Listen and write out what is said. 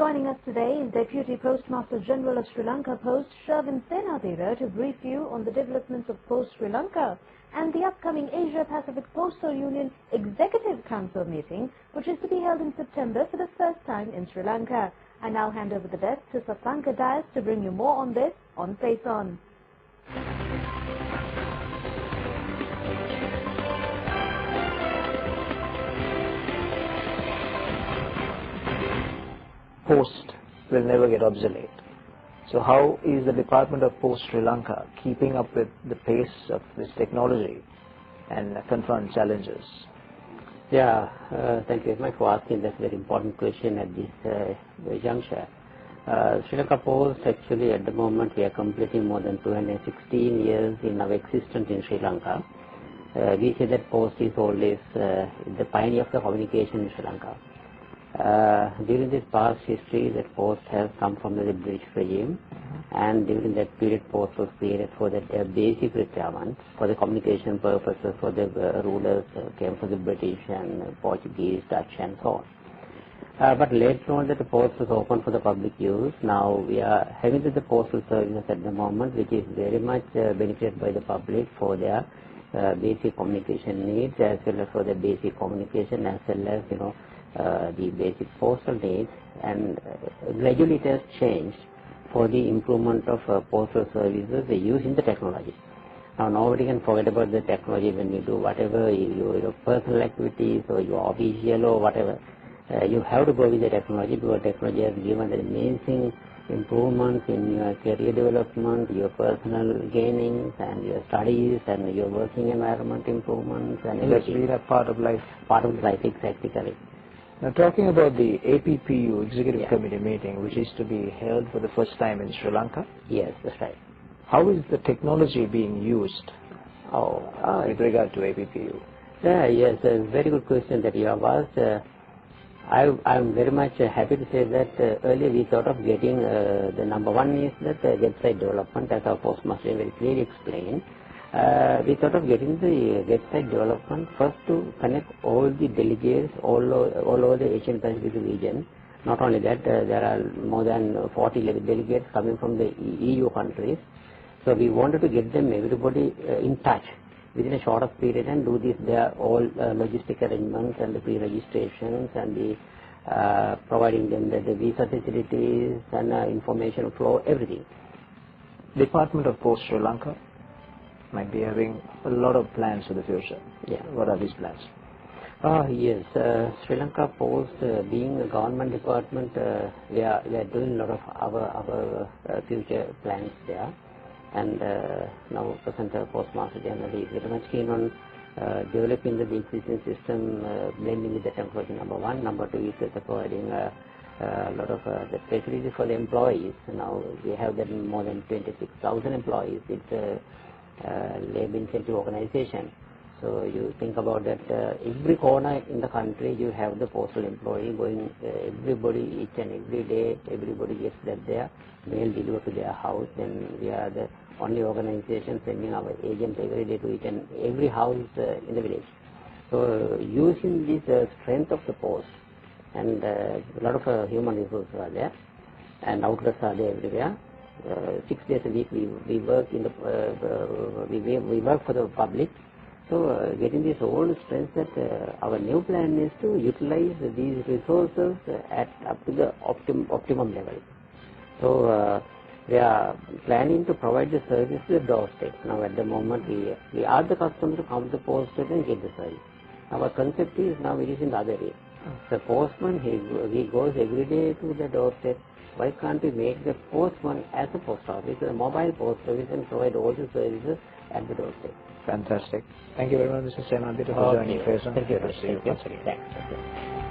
Joining us today is Deputy Postmaster General of Sri Lanka Post, Shervin Senadira, to brief you on the developments of Post Sri Lanka and the upcoming Asia-Pacific Postal Union Executive Council meeting, which is to be held in September for the first time in Sri Lanka. I now hand over the desk to Sasanka Dias to bring you more on this on Face On. Post will never get obsolete. So how is the Department of Post Sri Lanka keeping up with the pace of this technology and confront challenges? Yeah, thank you very much for asking that very important question at this juncture. Sri Lanka Post, actually at the moment we are completing more than 216 years in our existence in Sri Lanka. We say that Post is always the pioneer of the communication in Sri Lanka. During this past history, that Post has come from the British regime, and during that period, Post was created for the basic requirements for the communication purposes for the rulers came from the British and Portuguese, Dutch, and so on. But later on, that the Post was open for the public use. Now we are having the postal services at the moment, which is very much benefited by the public for their basic communication needs, as well as for the basic communication, as well as the basic postal needs, and gradually it has changed for the improvement of postal services using the technology. Now nobody can forget about the technology when you do whatever your personal activities or your official or whatever. You have to go with the technology, because technology has given amazing improvements in your career development, your personal gainings, and your studies, and your working environment improvements, and everything. That's been a part of life. Part of life, exactly correct. Now, talking about the APPU Executive Committee meeting, which is to be held for the first time in Sri Lanka. Yes, that's right. How is the technology being used with regard to APPU? Yes, a very good question that you have asked. I'm very much happy to say that earlier we thought of getting the number one is that website development, as our postmaster very clearly explained. We thought of getting the website development first to connect all the delegates all over the Asian Pacific region. Not only that, there are more than 40 delegates coming from the EU countries. So we wanted to get them, everybody in touch within a shorter period, and do this. They are all logistic arrangements and the pre-registrations and the providing them the visa facilities and information flow, everything. Department of Post Sri Lanka might be having a lot of plans for the future. Yeah. What are these plans? Yes, Sri Lanka Post, being a government department, we are doing a lot of our future plans there. And now present Postmaster General is very much keen on developing the existing system, blending with the technology, number one. Number two is providing a lot of the facilities for the employees. Now we have more than 26,000 employees. It's a labor incentive organization. So you think about that, every corner in the country you have the postal employee going, everybody each and every day, everybody gets that their mail delivered to their house, and we are the only organization sending our agents every day to each and every house in the village. So using this strength of the post, and a lot of human resources are there, and outlets are there everywhere. 6 days a week we work in the we work for the public. So getting this whole strength, that our new plan is to utilize these resources up to the optimum level. So we are planning to provide the service to the doorstep. Now at the moment we ask the customer to come to the post station and get the service. Our concept is now it is in the other way. The postman he goes every day to the doorstep. Why can't we make the postman as a post office, a mobile post office, and provide all the services at the doorstep? Fantastic. Thank you very much, Mr. Senadira, for joining. Thank you. Thank you.